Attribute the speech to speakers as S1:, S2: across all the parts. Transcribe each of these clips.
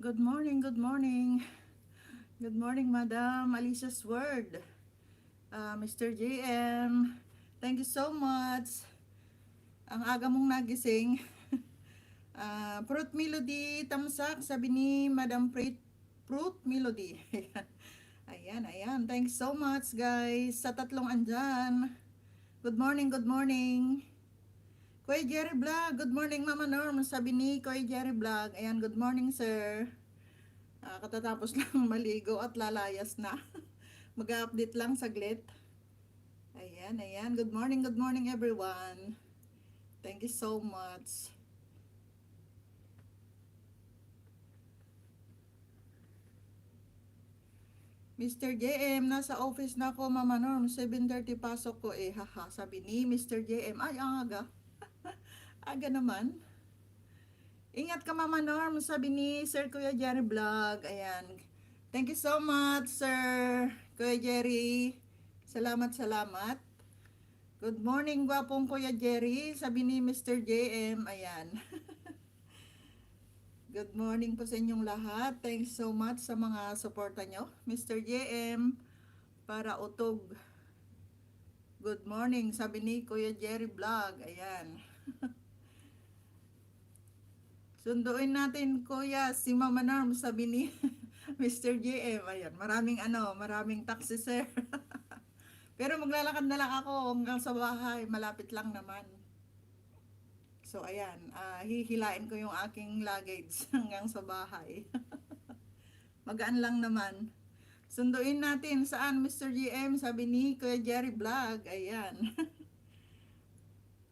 S1: Good morning, good morning. Good morning, Madam Alicia's Word. Mr. JM, thank you so much. Ang aga mong nagising. Fruit Melody, tamsak, sabi ni Madam Fruit Melody. Ayan, ayan. Thanks so much, guys. Sa tatlong andyan. Good morning, good morning. Kuya Jerry Vlog, good morning, Mama Norm. Sabi ni Kuya Jerry Vlog. Ayan, good morning, sir. Katatapos lang maligo at lalayas na. Mag-update lang saglit. Ayan, ayan. Good morning everyone. Thank you so much. Mr. JM, nasa office na ako, Mama Norm. 7:30 pasok ko eh, haha. Sabi ni Mr. JM, ay, ang aga. Aga naman. Ingat ka, Mama Norm. Sabi ni Sir Kuya Jerry Vlog. Ayan. Thank you so much, Sir Kuya Jerry. Salamat, salamat. Good morning, gwapong Kuya Jerry. Sabi ni Mr. JM. Ayan. Good morning po sa inyong lahat. Thanks so much sa mga suporta nyo. Mr. JM, para utog. Good morning, sabi ni Kuya Jerry Vlog. Ayan. Sunduin natin, Kuya, si Mama Norm, sabi ni Mr. JM. Ayan, maraming taxi, sir. Pero maglalakad na lang ako hanggang sa bahay. Malapit lang naman. So, ayan, hihilain ko yung aking luggage hanggang sa bahay. Magaan lang naman. Sunduin natin saan, Mr. GM, sabi ni Kuya Jerry Vlog. Ayan.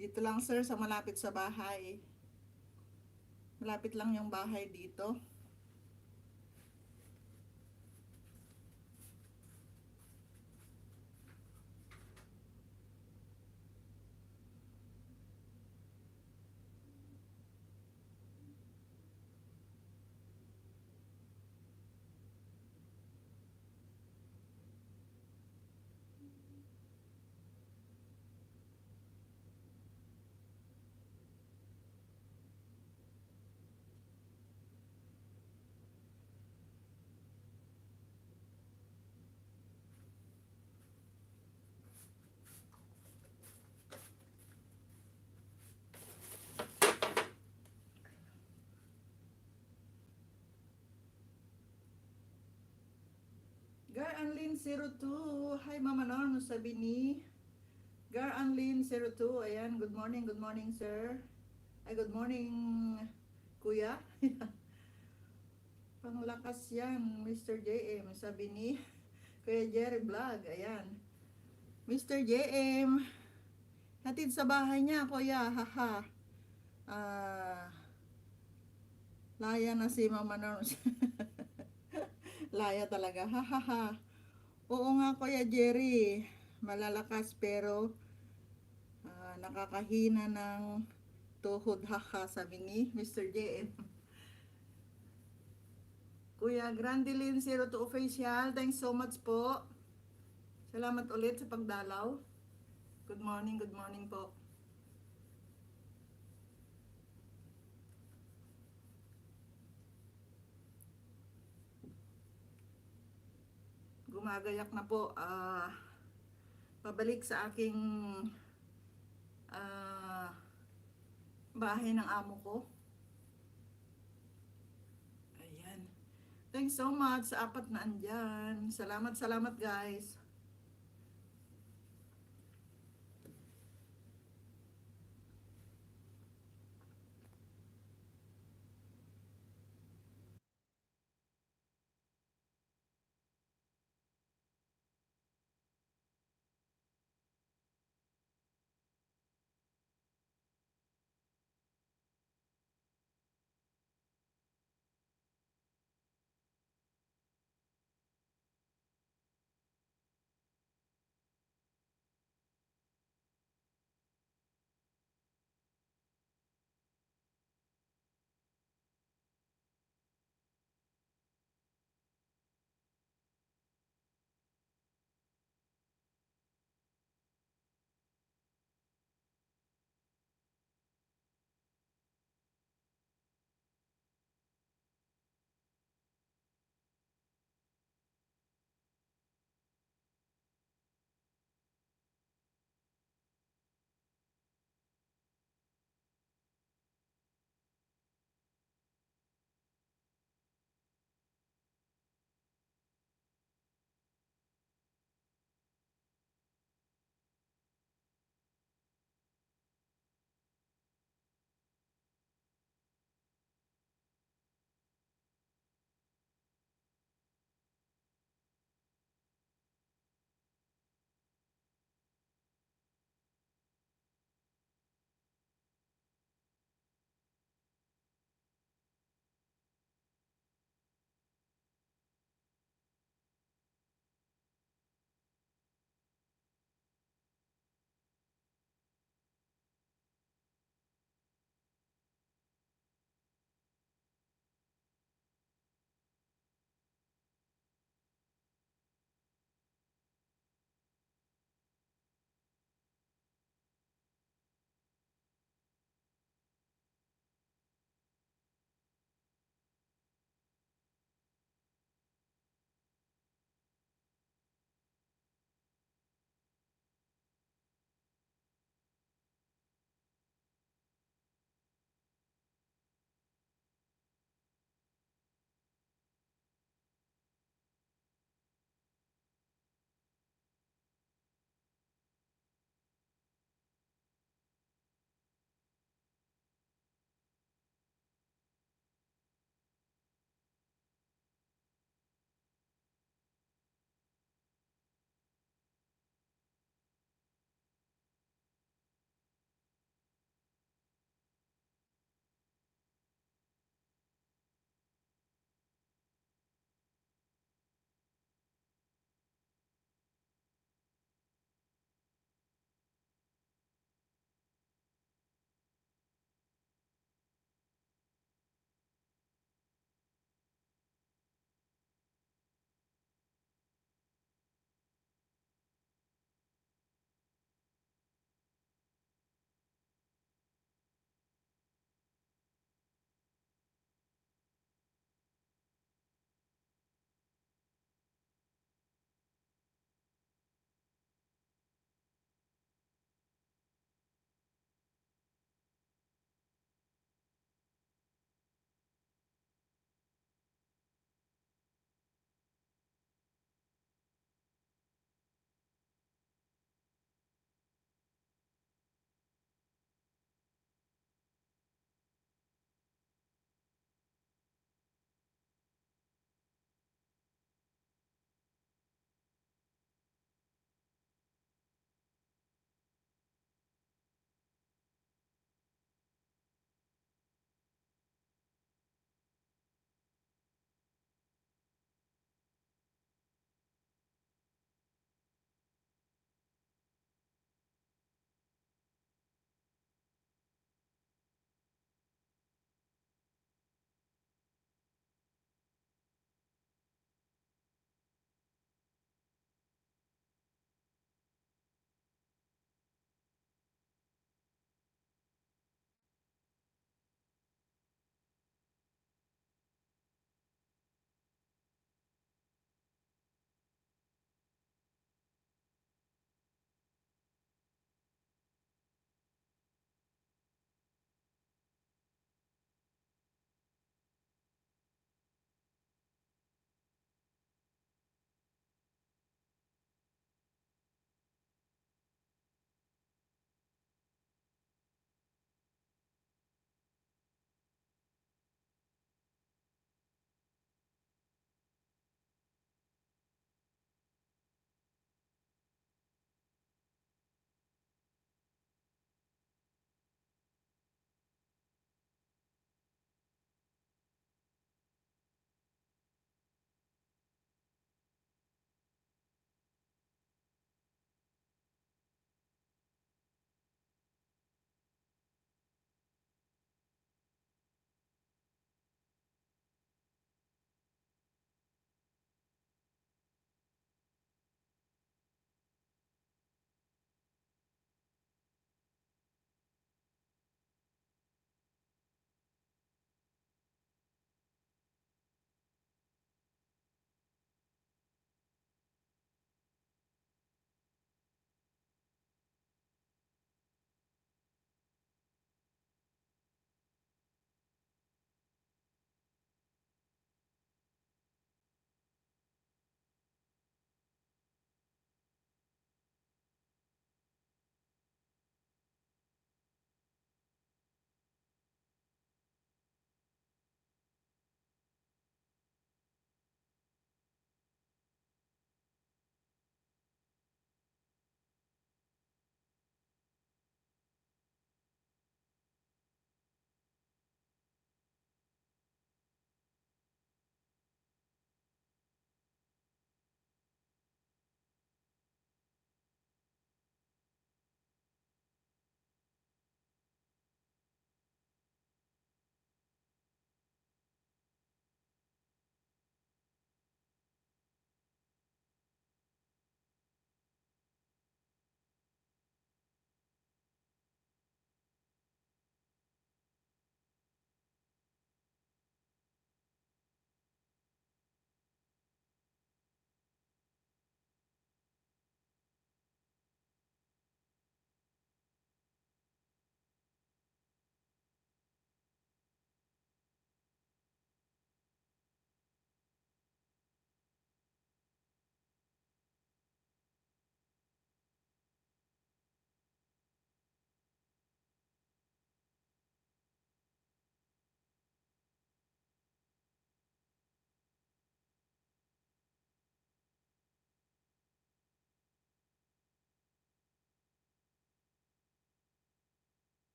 S1: Dito lang, sir, sa malapit sa bahay. Malapit lang yung bahay dito. Gar Anlin 02. Hi, Mama Norm, sabi ni Gar Anlin 02. Ayan, good morning, sir. Ay, good morning, Kuya. Panglakas yan, Mr. JM, sabi ni Kuya Jerry Vlog. Ayan. Mr. JM, hatid sa bahay niya, Kuya. Haha. Ah, laya na si Mama Norm. Laya talaga. Hahaha. Oo nga, Kuya Jerry. Malalakas pero nakakahina ng tuhod. Haha, sabi ni Mr. JM. Kuya Grandilin 02 Official, thanks so much po. Salamat ulit sa pagdalaw. Good morning po. Gumagayak na po. Pabalik sa aking ah, bahay ng amo ko. Ayan. Thanks so much sa apat na andyan. Salamat, salamat guys.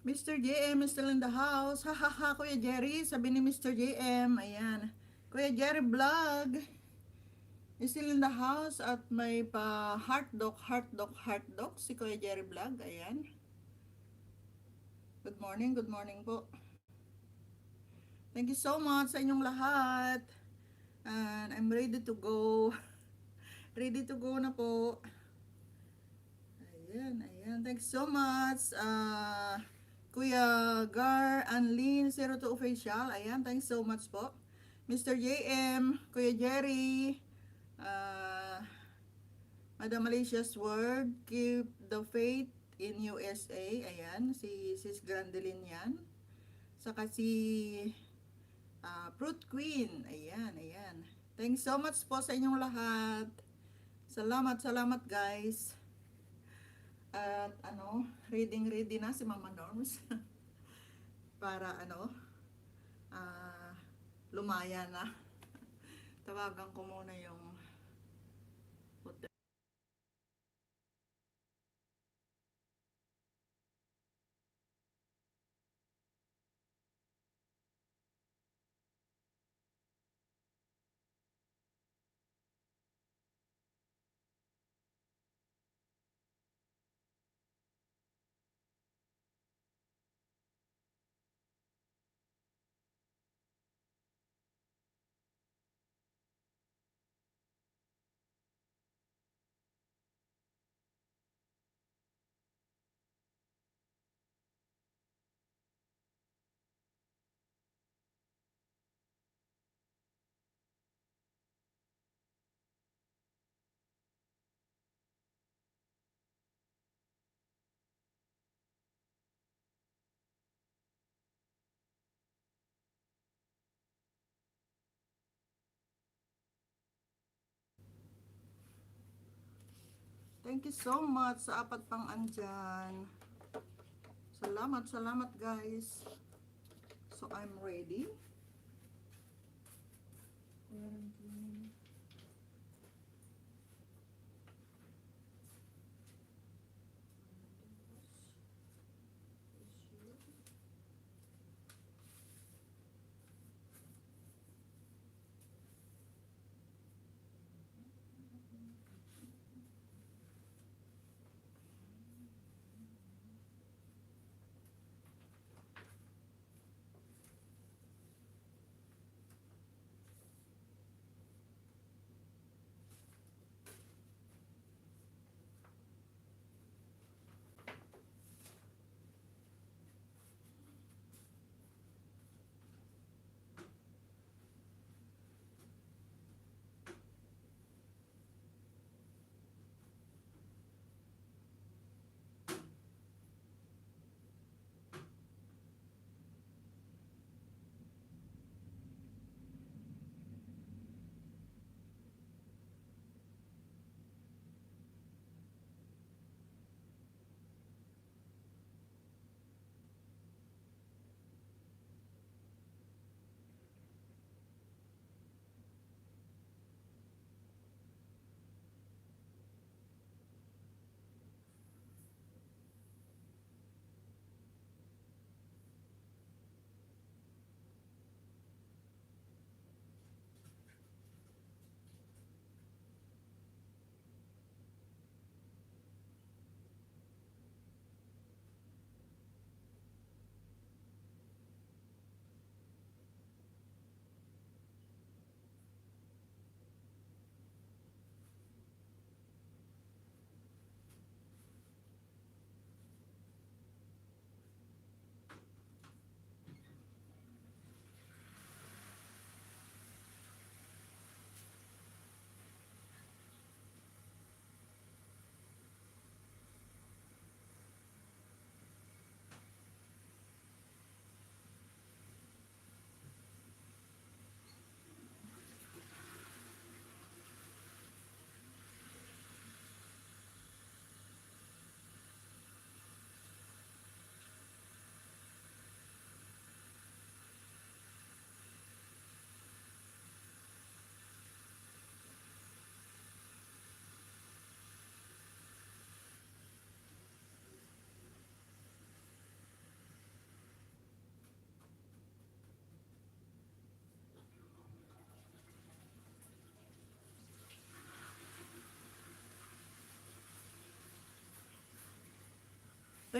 S1: Mr. JM is still in the house. Ha ha ha, Kuya Jerry. Sabi ni Mr. JM. Ayan. Kuya Jerry Vlog is still in the house at may pa heart dog si Kuya Jerry Vlog. Ayan. Good morning po. Thank you so much sa inyong lahat. And I'm ready to go. Ready to go na po. Ayan, ayan. Thanks so much. Kuya Gar Anlin 02 Official. Ayan, thanks so much po. Mr. JM, Kuya Jerry, Madam Alicia's Word, Keep the Faith in USA. Ayan, si Sis Grandelin yan. Saka si Fruit Queen. Ayan, ayan. Thanks so much po sa inyong lahat. Salamat, salamat guys. At reading na si Mama Norms. Para lumaya na. Tawagan ko muna yung hotel. Thank you so much sa apat pang andyan. Salamat, salamat guys. So I'm ready.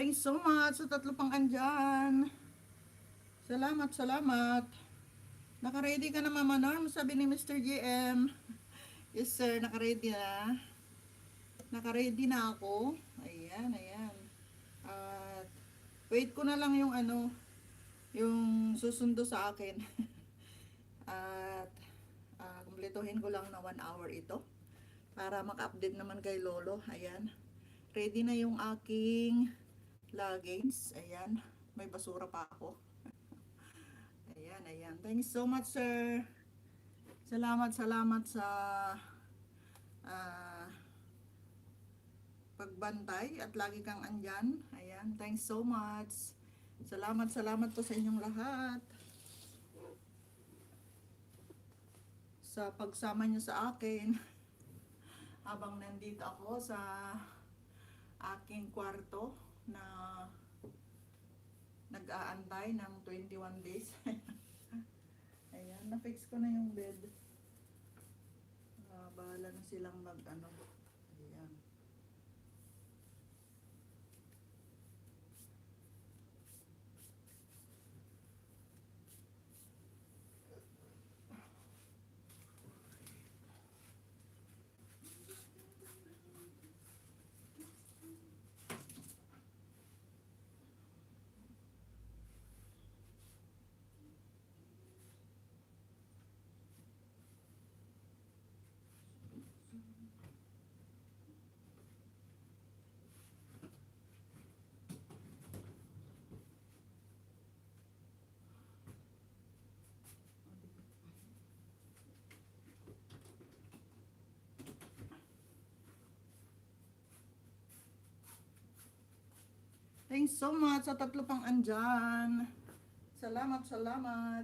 S1: Thanks so much sa tatlo pang andyan. Salamat, salamat. Naka-ready ka na, Mama Norm, sabi ni Mr. GM. Yes, sir, naka-ready na. Naka-ready na ako. Ayan, ayan. At wait ko na lang yung ano, yung susundo sa akin. At kumpletuhin ko lang na 1 hour ito para maka-update naman kay Lolo. Ayan. Ready na yung aking luggage. Ayan. May basura pa ako. Ayan, ayan. Thanks so much, sir. Salamat, salamat sa ah, pagbantay at lagi kang andyan. Ayan, thanks so much. Salamat, salamat po sa inyong lahat. Sa pagsama niyo sa akin. Habang nandito ako sa aking kwarto na nag-aantay ng 21 days. Ayan, na-fix ko na yung bed. Bahala na silang mag-ano. Ayan. Thanks so much sa tatlo pang andyan. Salamat, salamat.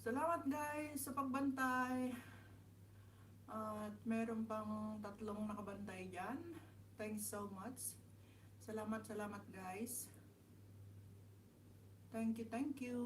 S1: Salamat guys sa pagbantay. At meron pang tatlong nakabantay dyan. Thanks so much. Salamat, salamat guys. Thank you, thank you.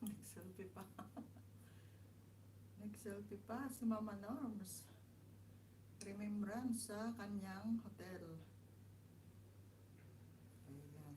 S1: Nag-selfie pa. Nag-selfie pa si Mama Norms. Remembrance sa kanyang hotel. Ayan.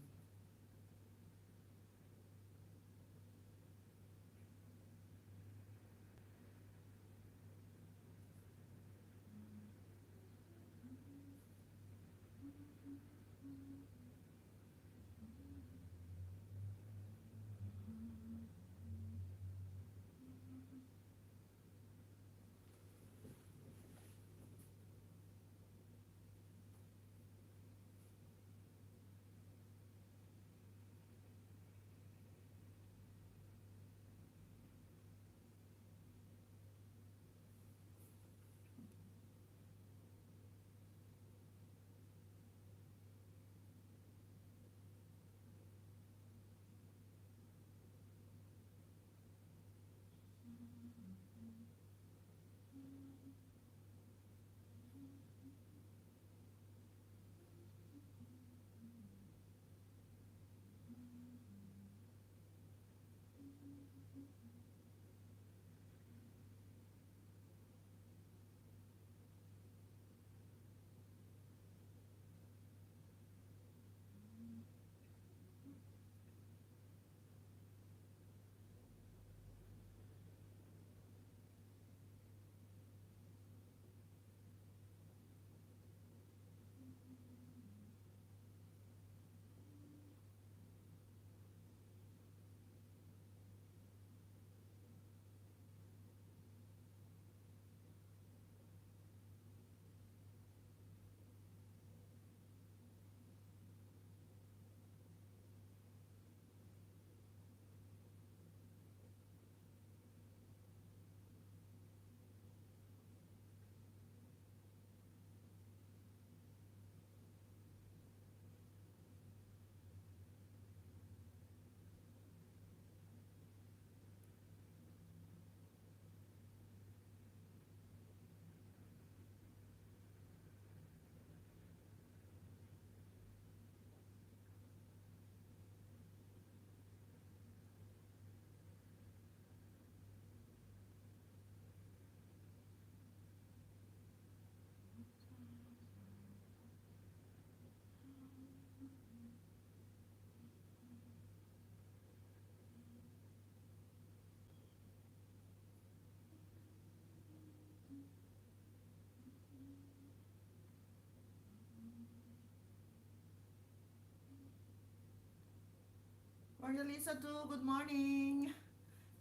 S1: Maria Lisa 2, good morning.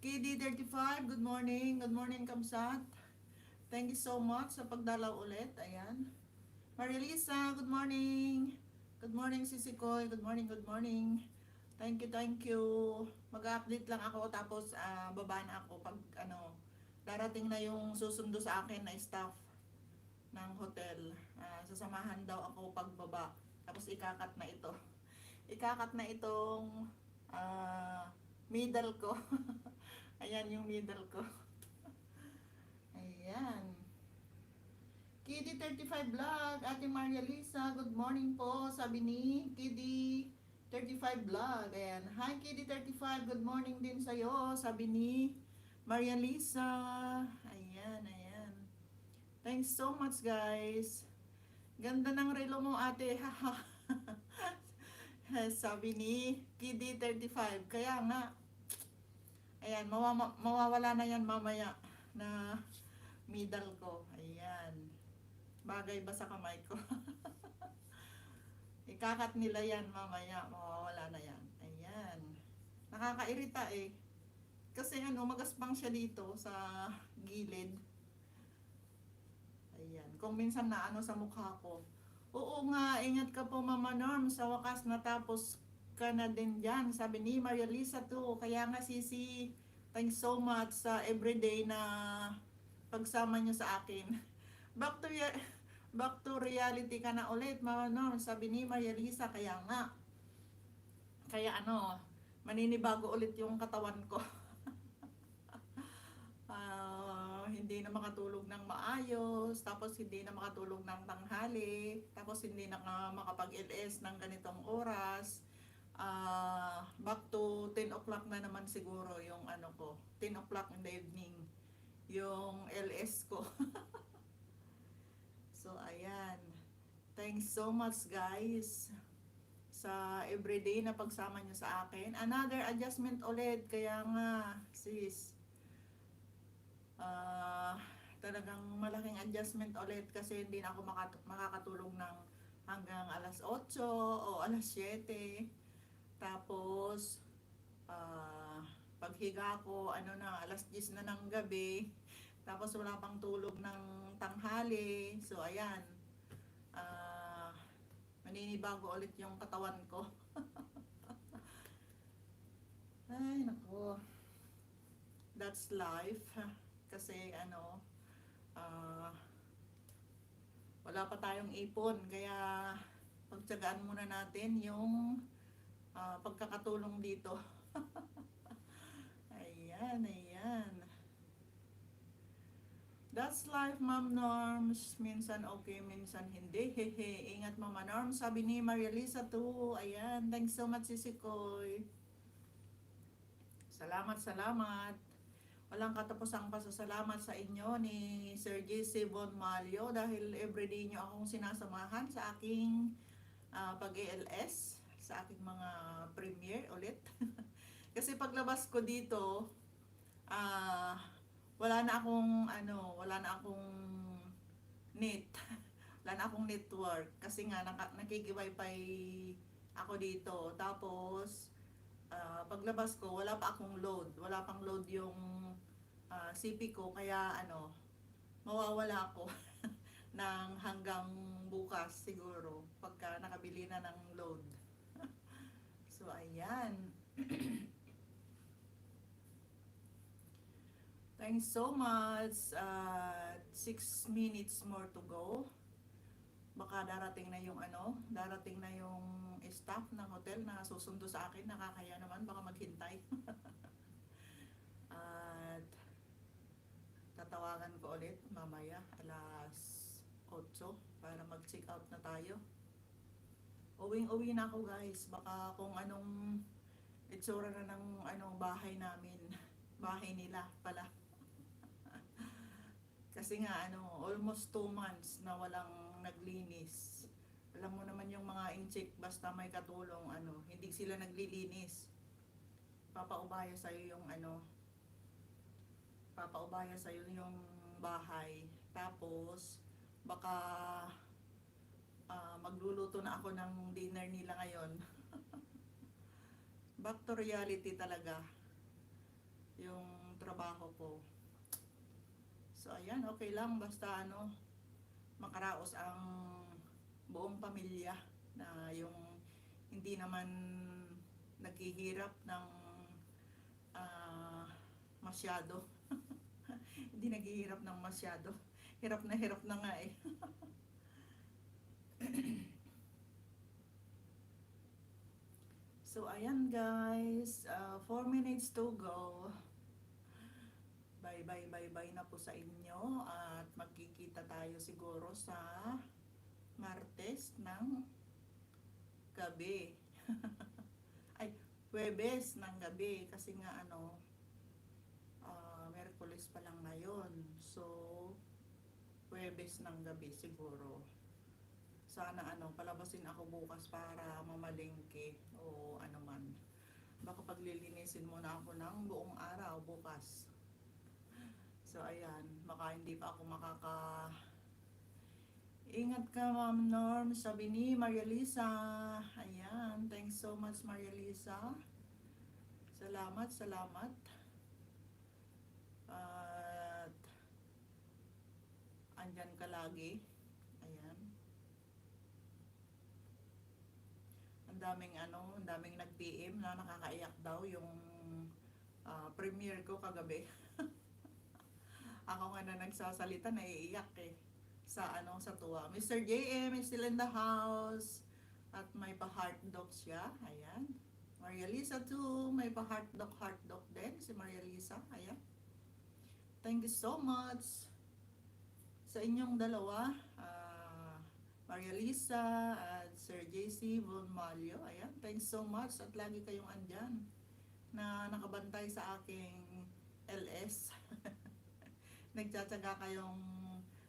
S1: KD35, good morning. Good morning, Kamsat. Thank you so much sa pagdalaw ulit. Ayan. Maria Lisa, good morning. Good morning, Sisi Koy. Good morning, good morning. Thank you, thank you. Mag-update lang ako tapos baba na ako pag darating na yung susundo sa akin na staff ng hotel. Sasamahan daw ako pagbaba. Tapos ikakat na ito. Ikakat na itong middle ko. Ayan yung middle ko. Ayan. Kiddy 35 Vlog, Ate Maria Lisa, good morning po, sabi ni Kiddy 35 Vlog. Ayan. Hi Kiddy 35, good morning din sa'yo, sabi ni Maria Lisa. Ayan, ayan. Thanks so much guys. Ganda ng relo mo ate, haha. Sabi ni Kiddy 35. Kaya nga, ayan, mawawala na yan mamaya na middle ko. Ayan. Bagay ba sa kamay ko? Ikakat nila yan mamaya, mawawala na yan. Ayan. Nakakairita eh. Kasi magaspang siya dito sa gilid. Ayan. Kung minsan na sa mukha ko. Oo nga, ingat ka po Mama Norm. Sa wakas natapos ka na din dyan. Sabi ni Maria Lisa too. Kaya nga Sisi, thanks so much sa everyday na pagsama nyo sa akin. Back to reality ka na ulit Mama Norm. Sabi ni Maria Lisa. Kaya nga. Kaya maninibago ulit yung katawan ko. hindi na makatulog ng maayos, tapos hindi na makatulog ng tanghali, tapos hindi na makapag-LS ng ganitong oras. Back to 10 o'clock na naman siguro yung ano ko, 10 o'clock in the evening, yung LS ko. So, ayan. Thanks so much guys sa everyday na pagsama nyo sa akin. Another adjustment ulit, kaya nga sis, ah talagang malaking adjustment ulit kasi hindi na ako makakatulog ng hanggang alas 8 o alas 7. Tapos paghiga ko ano na alas 10 na ng gabi. Tapos wala pang tulog ng tanghali. So ayan, ah maninibago ulit yung katawan ko. Ay nako, that's life. Kasi ano, ah wala pa tayong ipon, kaya pagtsagaan muna natin yung pagkakatulong dito. Ayan, ayan. That's life, Ma'am Norms. Minsan okay, minsan hindi. Hehe. Ingat, Mama Norms. Sabi ni Maria Lisa too. Ayan. Thanks so much, Sisi Koy. Salamat, salamat. Walang katapusang pasasalamat sa inyo ni Sir JC Bonmalio dahil everyday nyo akong sinasamahan sa aking pag-ELS, sa aking mga premiere ulit. Kasi paglabas ko dito, wala na akong net. Wala na akong network kasi nga nakiki-wifi ako dito. Tapos paglabas ko wala pa akong load. Wala pang load yung CP ko, kaya mawawala ako ng hanggang bukas siguro pagka nakabili na ng load. So ayan. Thanks so much. 6 minutes more to go. Baka darating na yung staff ng hotel na susundo sa akin. Nakakaya naman, baka maghintay. At tatawagan ko ulit mamaya alas 8 para mag-check out na tayo. Uwing-uwi na ako guys. Baka kung anong itsura na ng bahay namin. Bahay nila pala. Kasi nga almost 2 months na walang naglinis. Alam mo naman yung mga incheck, basta may katulong hindi sila naglilinis. Papaubaya sa'yo yung bahay. Tapos baka magluluto na ako ng dinner nila ngayon. Back to reality talaga yung trabaho ko. So ayan, okay lang basta makaraos ang buong pamilya, na yung hindi naman naghihirap ng masyado. Hindi naghihirap ng masyado. Hirap na nga eh. So ayan guys, 4 minutes to go. Bye na po sa inyo at magkikita tayo siguro sa Martes ng gabi. Ay, Huwebes ng gabi kasi nga Miyerkules pa lang ngayon. So Huwebes ng gabi siguro. Sana palabasin ako bukas para mamalengke o man. Baka paglilinisin muna ako ng buong araw bukas. So ayan, baka hindi pa ako Ingat ka, Ma'am Norm, sabi ni Maria Lisa. Ayan, thanks so much, Maria Lisa. Salamat. At andyan ka lagi. Ayan. Ang daming nag-PM na nakakaiyak daw yung premiere ko kagabi. Ako nga na nagsasalita, naiiyak sa tuwa. Mr. JM is still in the house at may pa-heart dog siya. Ayan. Maria Lisa too, may pa-heart dog din si Maria Lisa. Ayan. Thank you so much sa inyong dalawa, Maria Lisa at Sir JC Bonmalio. Ayan, thanks so much at lagi kayong andyan na nakabantay sa aking LS. Nagtsatsaga kayong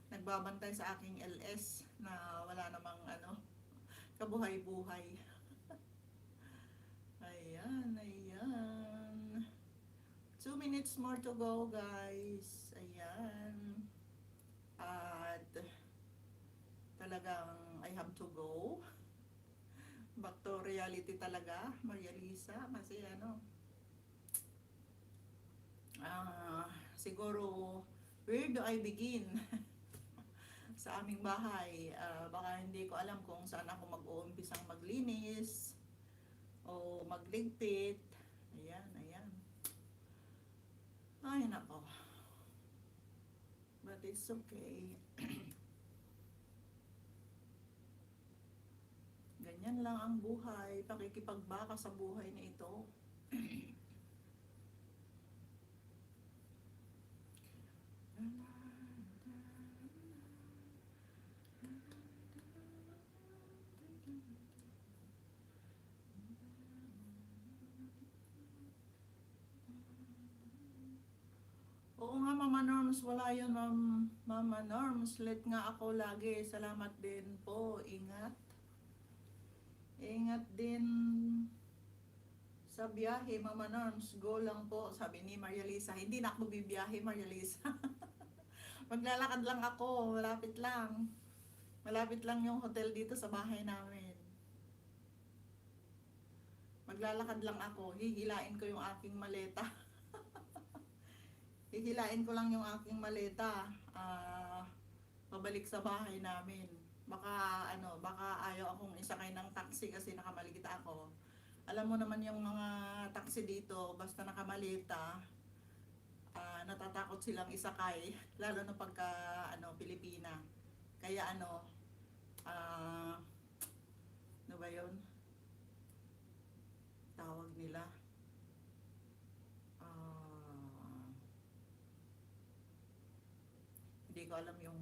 S1: nagbabantay sa aking LS na wala namang kabuhay-buhay. Ayan, ayan. 2 minutes more to go, guys. Ayan. At talagang I have to go. Back to reality talaga, Maria Lisa. Kasi siguro, where do I begin? Sa aming bahay, baka hindi ko alam kung saan ako mag-uumpisang maglinis o magligpit. Ayan, ayan. Ay, nako. But it's okay. Ganyan lang ang buhay. Pakikipagbaka sa buhay na ito. Oo nga, Mama Norms, wala yun, Mama Norms. Late nga ako lagi. Salamat din po. Ingat. Ingat din sa biyahe, Mama Norms. Go lang po, sabi ni Maria Lisa. Hindi na ako bibiyahe, Maria Lisa. Maglalakad lang ako. Malapit lang. Malapit lang yung hotel dito sa bahay namin. Maglalakad lang ako. Hihilain ko yung aking maleta. Hihilain ko lang yung aking maleta. Pabalik sa bahay namin. Baka ayaw akong isakay ng taxi kasi nakamalita ako. Alam mo naman yung mga taxi dito, basta nakamalita, natatakot silang isakay, lalo na pagka Pilipina. Kaya ano ba yun? Tawag nila. Hindi ko alam yung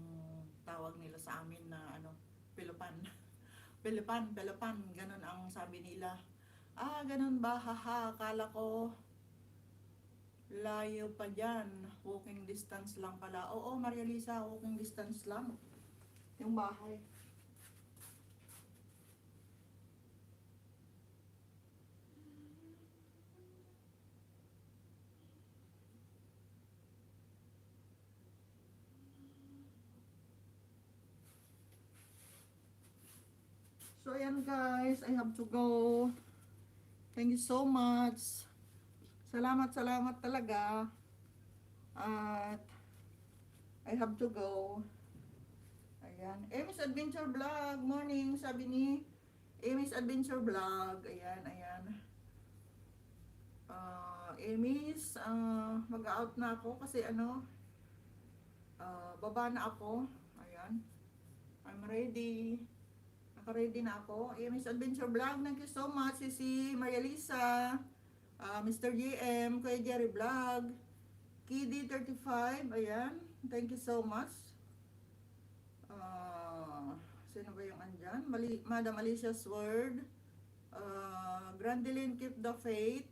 S1: tawag nila sa amin na Pilopan. Pilopan, ganun ang sabi nila. Ganun ba? Haha, akala ko layo pa dyan. Walking distance lang pala. Oo, Maria Lisa, walking distance lang yung bahay. So ayan guys, I have to go. Thank you so much. Salamat talaga. At I have to go. Ayan. Amy's Adventure Vlog. Morning, sabi ni Amy's Adventure Vlog. Ayan, ayan. Amy's, mag-out na ako kasi baba na ako. Ayan. I'm ready. Naka-ready na ako. Amy's Adventure Vlog. Thank you so much. Si Maria Lisa, Mr. JM, Kuya Jerry Vlog, Kiddy 35. Ayan. Thank you so much. Sino ba yung andyan? Madam Alicia's Word, Grandeline Keep the Faith,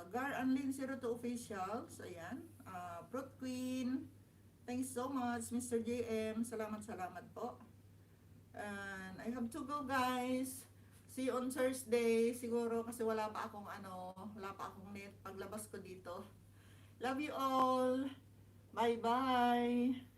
S1: Gar Anlin 02 Officials. Ayan. Fruit Queen. Thanks so much, Mr. JM. Salamat po. And I have to go, guys. See you on Thursday. Siguro kasi wala pa akong net paglabas ko dito. Love you all. Bye-bye.